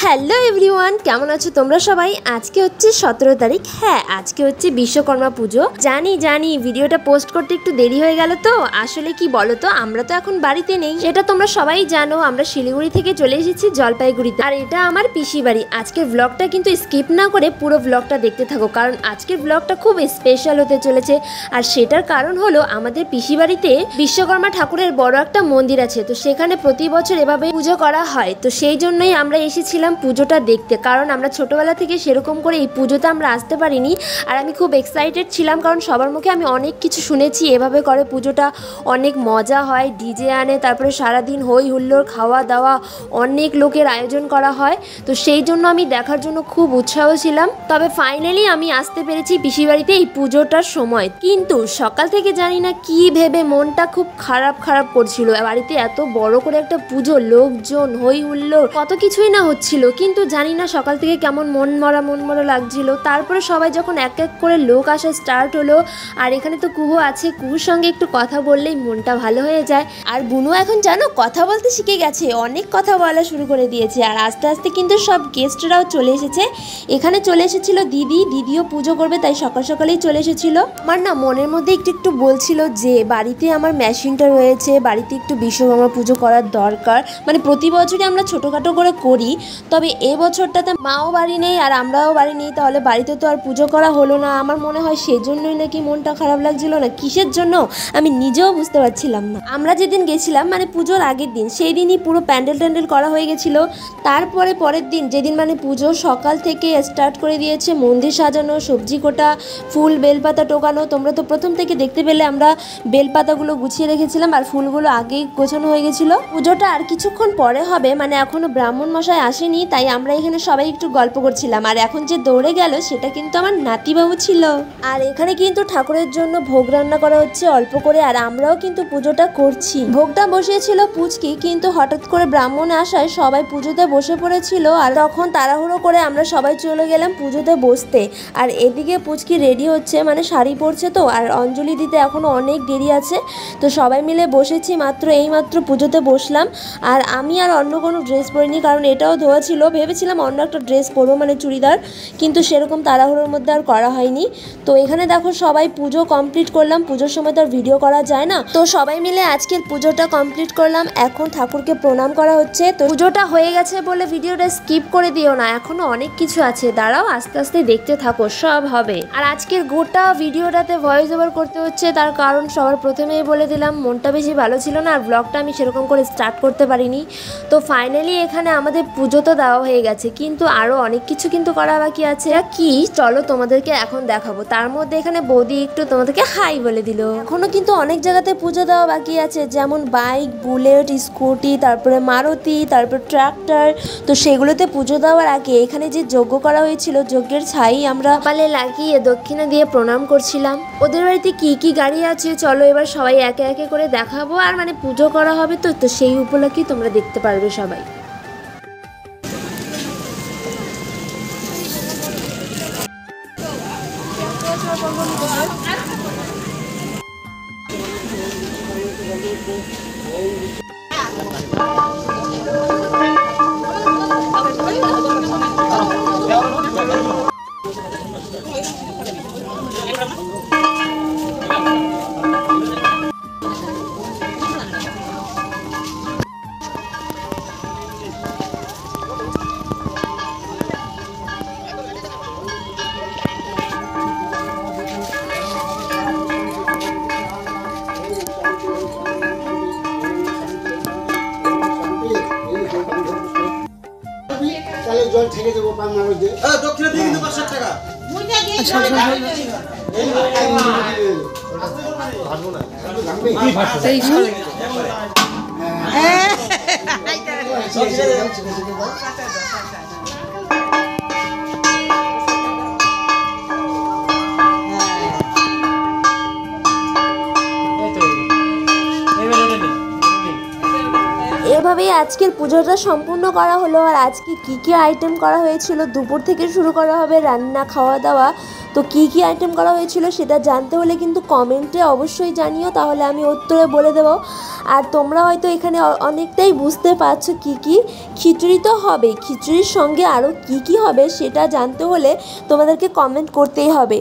Hello everyone, কেমন আছো তোমরা সবাই? আজকে হচ্ছে 17 তারিখ। হ্যাঁ, আজকে হচ্ছে বিশ্বকর্মা পুজো। জানি ভিডিওটা পোস্ট করতে একটু দেরি হয়ে গেল। তো আসলে কি বলো তো, আমরা তো এখন বাড়িতে নেই, সেটা তোমরা সবাই জানো। আমরা শিলিগুড়ি থেকে চলে এসেছি জলপাইগুড়িতে, আর এটা আমার পিসি বাড়ি। আজকের ব্লগটা কিন্তু স্কিপ না করে পুরো ব্লগটা দেখতে থাকো, কারণ আজকের ব্লগটা খুব স্পেশাল হতে চলেছে। আর সেটার কারণ হলো, আমাদের পিসি বাড়িতে বিশ্বকর্মা ঠাকুরের বড় একটা মন্দির আছে। তো সেখানে প্রতি বছর এভাবে পুজো করা হয়। তো সেই জন্যই আমরা এসেছিলাম পুজোটা দেখতে, কারণ আমরা ছোটবেলা থেকে সেরকম করে এই পুজোতে আমরা আসতে পারিনি। আর আমি খুব এক্সাইটেড ছিলাম, কারণ সবার মুখে আমি অনেক কিছু শুনেছি এভাবে করে পুজোটা, অনেক মজা হয়, ডিজে আনে, তারপরে সারাদিন হই হুল্লোড়, খাওয়া দাওয়া, অনেক লোকের আয়োজন করা হয়। তো সেই জন্য আমি দেখার জন্য খুব উৎসাহ ছিলাম। তবে ফাইনালি আমি আসতে পেরেছি পিসি বাড়িতে এই পুজোটার সময়। কিন্তু সকাল থেকে জানি না কি ভেবে মনটা খুব খারাপ করছিল। বাড়িতে এত বড় করে একটা পুজো, লোকজন, হই হুল্লোড়, কত কিছুই না হচ্ছিল, কিন্তু জানি না সকাল থেকে কেমন মন মরা লাগছিল। তারপরে সবাই যখন এক এক করে লোক আসা স্টার্ট হলো, আর এখানে তো কুহু আছে, কুহুর সঙ্গে একটু কথা বললেই মনটা ভালো হয়ে যায়। আর বুনু এখন জানো কথা বলতে শিখে গেছে, অনেক কথা বলা শুরু করে দিয়েছে। আর আস্তে আস্তে কিন্তু সব গেস্টরাও চলে এসেছে। এখানে চলে এসেছিল দিদিও পুজো করবে, তাই সকাল সকালেই চলে এসেছিল। আমার না মনের মধ্যে একটু বলছিল যে বাড়িতে আমার মেশিনটা রয়েছে, বাড়িতে একটু বিশ্বকর্মা পুজো করার দরকার। মানে প্রতি বছরই আমরা ছোটোখাটো করে করি, তবে এবছরটাতে মাও বাড়ি নেই আর আমরাও বাড়ি নেই, তাহলে বাড়িতে তো আর পুজো করা হলো না। আমার মনে হয় সেজন্যই নাকি মনটা খারাপ লাগছিল, না কিসের জন্য আমি নিজেও বুঝতে পারছিলাম না। আমরা যেদিন গেছিলাম, মানে পুজোর আগের দিন, সেই দিনই পুরো প্যান্ডেল করা হয়ে গেছিলো। তারপরে পরের দিন, যেদিন মানে পুজো সকাল থেকে স্টার্ট করে দিয়েছে, মন্দির সাজানো, সবজি কোটা, ফুল বেলপাতা টোকানো। তোমরা তো প্রথম থেকে দেখতে পেলে আমরা বেলপাতাগুলো গুছিয়ে রেখেছিলাম, আর ফুলগুলো আগেই গোছানো হয়ে গেছিলো। পুজোটা আর কিছুক্ষণ পরে হবে, মানে এখনো ব্রাহ্মণ মশাই আসেনি, তাই আমরা এখানে সবাই একটু গল্প করছিলাম। আর এখন যে দৌড়ে গেল সেটা কিন্তু আমার নাতিবাবু ছিল। আর এখানে কিন্তু ঠাকুরের জন্য ভোগ রান্না করা হচ্ছে অল্প করে, আর আমরাও কিন্তু পুজোটা করছি। ভোগটা বসিয়েছিল পুচকি, কিন্তু হঠাৎ করে ব্রাহ্মণ আসায় সবাই পুজোতে বসে পড়েছিল, আর তখন তাড়াহুড়ো করে আমরা সবাই চলে গেলাম পুজোতে বসতে। আর এদিকে পুচকি রেডি হচ্ছে, মানে শাড়ি পরছে তো, আর অঞ্জলি দিতে এখনো অনেক দেরি আছে। তো সবাই মিলে বসেছি, এইমাত্র পুজোতে বসলাম। আর আমি আর অন্য কোনো ড্রেস পরিনি, কারণ এটাও ধোয়া ছিল। ভেবেছিলাম অন্য একটা ড্রেস পরবো, মানে চুড়িদার, কিন্তু সেরকম তাড়াহুড়োর মধ্যে আর করা হয়নি। তো এখানে দেখো সবাই পুজো কমপ্লিট করলাম। পুজোর সময় তো আর ভিডিও করা যায় না, তো সবাই মিলে আজকের পুজোটা কমপ্লিট করলাম। এখন ঠাকুরকে প্রণাম করা হচ্ছে। তো পুজোটা হয়ে গেছে বলে ভিডিওটা স্কিপ করে দিও না, এখনো অনেক কিছু আছে, দাঁড়াও আস্তে আস্তে দেখতে থাকো, সব হবে। আর আজকের গোটা ভিডিওটাতে ভয়েস ওভার করতে হচ্ছে, তার কারণ সবার প্রথমেই বলে দিলাম, মনটা বেশি ভালো ছিল না, আর ব্লগটা আমি সেরকম করে স্টার্ট করতে পারিনি। তো ফাইনালি এখানে আমাদের পুজো তো দেওয়া হয়ে গেছে, কিন্তু আরও অনেক কিছু কিন্তু করা বাকি আছে। কি চলো তোমাদেরকে এখন দেখাবো। তার মধ্যে এখানে বৌদি একটু তোমাদেরকে হাই বলে দিল। এখনো কিন্তু অনেক জায়গাতে পুজো দেওয়া বাকি আছে, যেমন বাইক, বুলেট, স্কুটি, তারপরে মারুতি, তারপর ট্রাক্টর। তো সেগুলোতে পুজো দেওয়ার আগে এখানে যে যজ্ঞ করা হয়েছিল, যজ্ঞের ছাই আমরা কপালে লাগিয়ে দক্ষিণা দিয়ে প্রণাম করছিলাম। ওদের বাড়িতে কি কি গাড়ি আছে চলো এবার সবাই একে একে করে দেখাবো। আর মানে পুজো করা হবে তো সেই উপলক্ষেই তোমরা দেখতে পারবে সবাই। জল ছেড়ে দেবো দক্ষিণে দিয়ে কিন্তু 500 টাকা। এভাবেই আজকের পুজোটা সম্পূর্ণ করা হলো। আর আজকে কি আইটেম করা হয়েছিল, দুপুর থেকে শুরু করা হবে রান্না খাওয়া দাওয়া। তো কি আইটেম করা হয়েছিল সেটা জানতে হলে কিন্তু কমেন্টে অবশ্যই জানিও, তাহলে আমি উত্তরে বলে দেবো। আর তোমরা হয়তো এখানে অনেকটাই বুঝতে পারছো কি খিচুড়ি তো হবে, খিচুড়ির সঙ্গে আরও কি হবে সেটা জানতে হলে তোমাদেরকে কমেন্ট করতেই হবে।